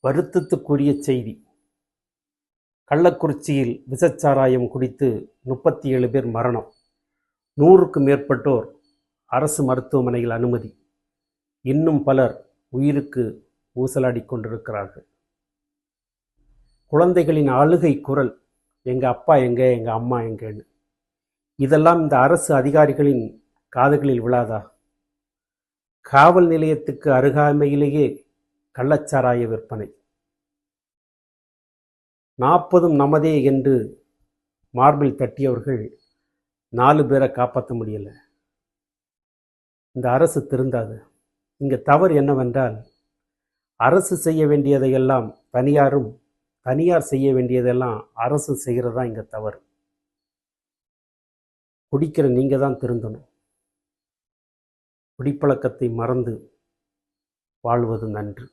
வருத்தத்துக்குரிய செய்தி. கள்ளக்குறிச்சியில் விஷச்சாராயம் குடித்து 37 பேர் மரணம். 100க்கும் மேற்பட்டோர் அரசு மருத்துவமனையில் அனுமதி. இன்னும் பலர் உயிருக்கு ஊசலாடி கொண்டிருக்கிறார்கள். குழந்தைகளின் அழுகை குரல், எங்க அப்பா எங்க, எங்க அம்மா எங்கன்னு. இதெல்லாம் இந்த அரசு அதிகாரிகளின் காதுகளில் விழாதா? காவல் நிலையத்துக்கு அருகாமையிலேயே கள்ளச்சாராய விற்பனை. 40 நமதே என்று மார்பில் தட்டியவர்கள் 4 பேரை காப்பாற்ற முடியல. இந்த அரசு திருந்தாது. இங்கே தவறு என்னவென்றால், அரசு செய்ய வேண்டியதையெல்லாம் தனியாரும், தனியார் செய்ய வேண்டியதெல்லாம் அரசு செய்கிறது தான் இங்கே தவறு. குடிக்கிற நீங்கள் தான் திருந்தணும். குடிப்பழக்கத்தை மறந்து வாழ்வது நன்று.